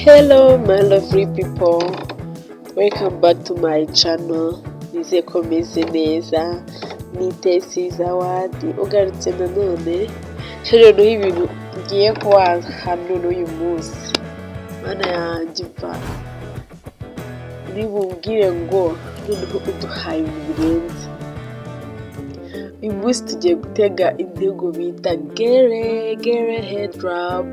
Hello my lovely people, welcome back to my channel. Nizeye ko meze neza, nitesi zawadi ugarutse nanone rero ibintu ngiye kubaha hano uyu munsi. Mana yanjye mva nibubwire ngo noneho uduhaye ibirenze. Uyu munsi tugiye gutega intego bita Gele Headwrap.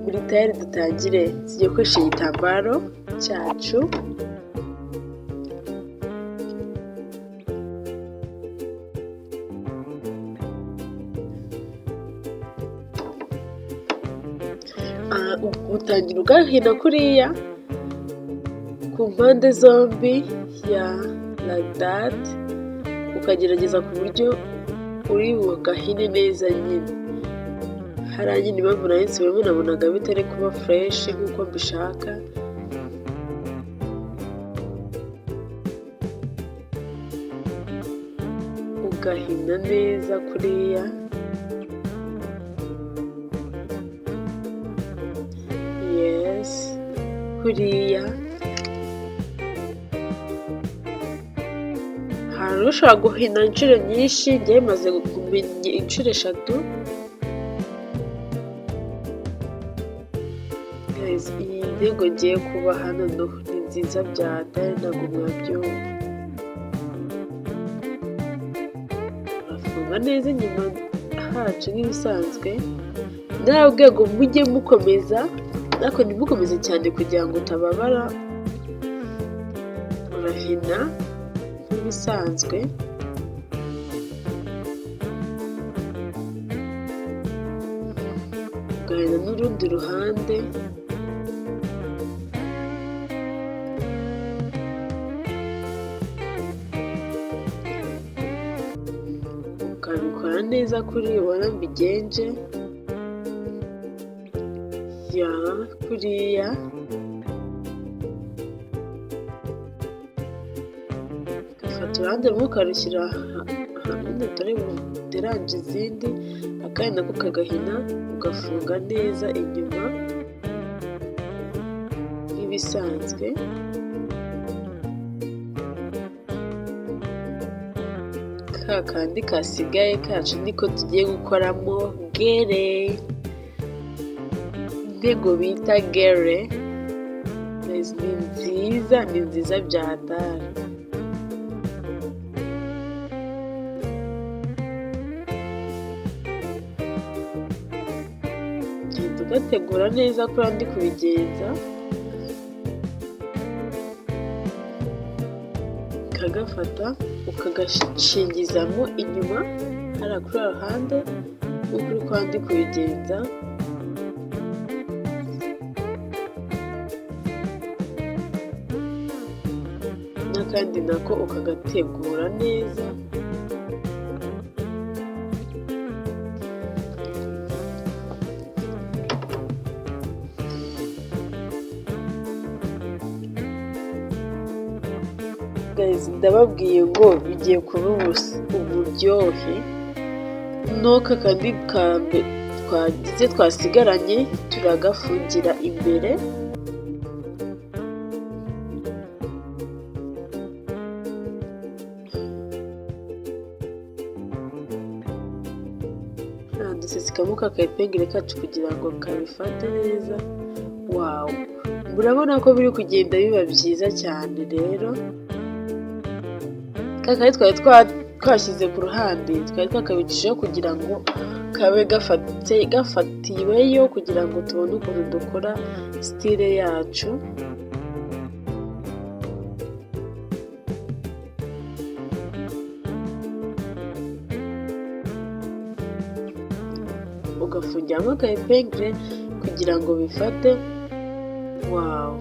Muri tayari dutangire, tugiye gukoresha igitambaro cyacu. Utangira ugahina kuriya ku mpande zombi ya like that, ukagerageza ku buryo uri bugahine neza nyine. Hariya nyine impamvu nahise nabonaga bitari kuba fresh nk'uko mbishaka. Ugahina neza kuriya. Yes, kuriya. Hari ushobora guhina inshuro nyinshi, njyewe maze kumenya inshuro 3. Iyi ntego ngiye kuba hano ni nziza byatari ntabwo mwabyumva. Urafunga neza inyuma hacu nk'ibisanzwe. Nta rwego mujye mukomeza, ariko ntimukomeze cyane kugira ngo utababara. Urahina nk'ibisanzwe. Ugahina n'urundi ruhande. Ukabikora neza kuri ubona mbigenje. Ya kuriya. Ugafata uruhande rumwe ukarushyira ahantu utari buderanje izindi, akandi nako ukagahina ugafunga neza inyuma nk'ibisanzwe. Kakandi kasigaye kacu niko tugiye gukoramo Gele. Intego bita Gele ni nziza byatari. Genda ugategura neza ko ndi kubigenza. Ukagafata ukagashingizamo inyuma hariya kuri ruhande nk'uko uri kwandi kubigenza. N'akandi nako ukagategura neza. Ndababwiye ngo bigiye kuba uburyohe. N'aka kandi kambe twagize twasigaranye turagafungira imbere. Dusesekamo kakayipengere kacu kugira ngo kabifate neza. Wow, murabona ko biri kugenda biba byiza cyane. Rero kakari twari twashyize ku ruhande, twari twakabicishaho kugira ngo kabe gafatiweyo, kugira ngo tubone ukuntu dukora style yacu. Ugafungiramo akayipengere kugira ngo bifate. Wow,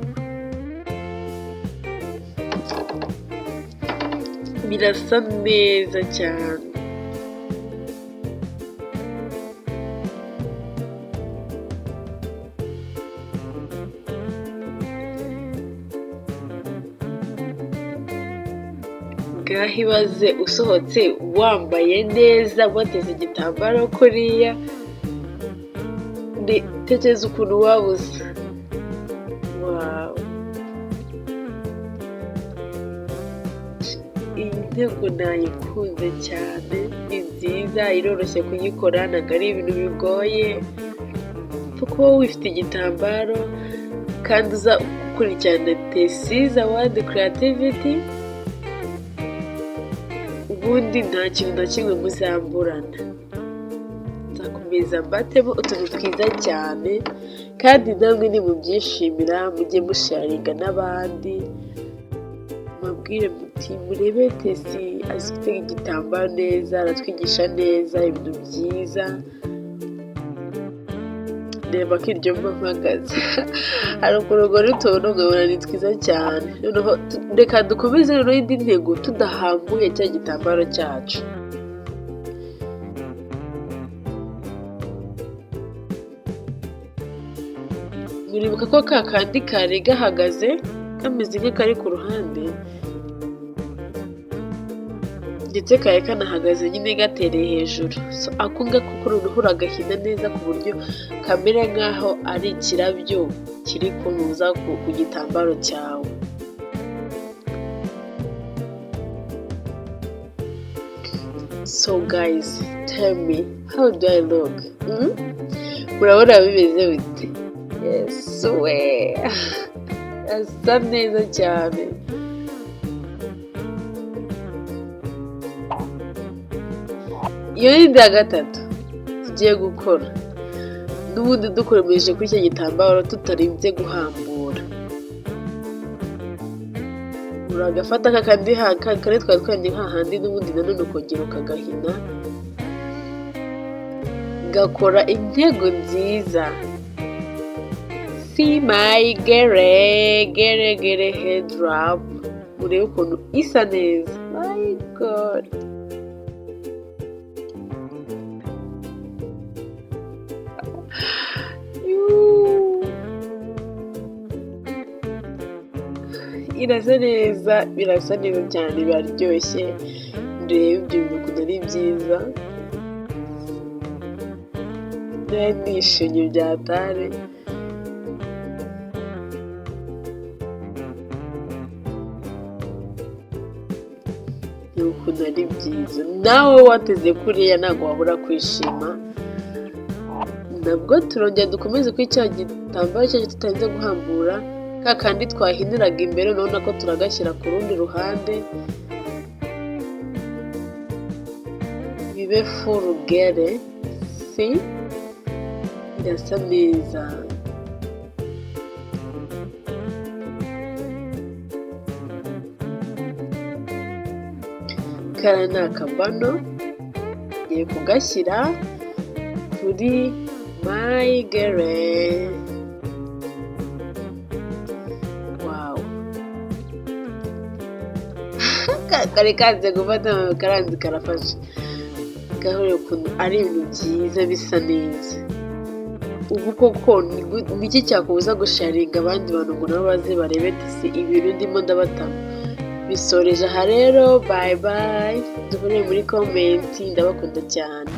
birasa neza cyane. Ngaho ibaze usohotse wambaye neza, wateze igitambaro kuriya. Tekereza ukuntu wabuze. wow, iyi ntego nayikunze cyane, ni nziza, iroroshye kuyikora, ntabwo ari ibintu bigoye, kuko wifite igitambaro kandi uza gukurikirana tesize awadi creativity, ubundi nta kintu na kimwe muzamburana. Nzakomeza mbatemo utuntu twiza cyane, kandi namwe nimubyishimira mujye musharinga n'abandi, mubwire muti murebe Tesi azi gutega igitambaro neza, aratwigisha neza ibintu byiza, reba ko iryo mpamagaza hari ukurugora utuntu nkabona ni twiza cyane. Noneho reka dukomeze rero indi ntego tudahambuye cya gitambaro cyacu. Muribuka ko ka kandi kari gahagaze kameze nk'akari ku ruhande, ndetse kari kanahagaze nyine gatereye hejuru. So ako ngako noneho uragahina neza ku buryo kamera nk'aho ari ikirabyo kiri kunuza ku gitambaro cyawe. So guys, tell me, how do I look? Murabona bimeze bite? Yes, we asa neza cyane. Iyo ni ya gatatu tugiye gukora, n'ubundi dukomeje kuri icyo gitambaro tutarinze guhambura. Uragafata kakandi kare twari twanye hahandi, n'ubundi nanone ukongera ukagahina, gakora intego nziza. See my Gele Headwrap, murebe ukuntu isa neza. My God, irasa neza, birasa neza cyane, biraryoshye. Ndebe ibyo bintu ukuntu ari byiza, nishimye byatare. Ukuntu ari byiza, nawe wateze kuriya ntabwo wabura kwishima. Nabwo turongera dukomeze kuri cya gitambaro cyacu tutarinze guhambura, ka kandi twahiniraga imbere, none ko turagashyira ku rundi ruhande, bibe full gele. Si birasa neza. Kara ni akabano, ngiye kugashyira kuri my Gele. Wow, kari kanze gufata karanze karafashe. Gahure ukuntu ari ibintu byiza bisa neza. Ubu koko niki cyakubuza gusharinga abandi bantu ngo nabo baze barebe Tesi ibintu ndimo ndabatamo. Bisoreje aha rero, bye bye, duhurire muri comment, ndabakunda cyane.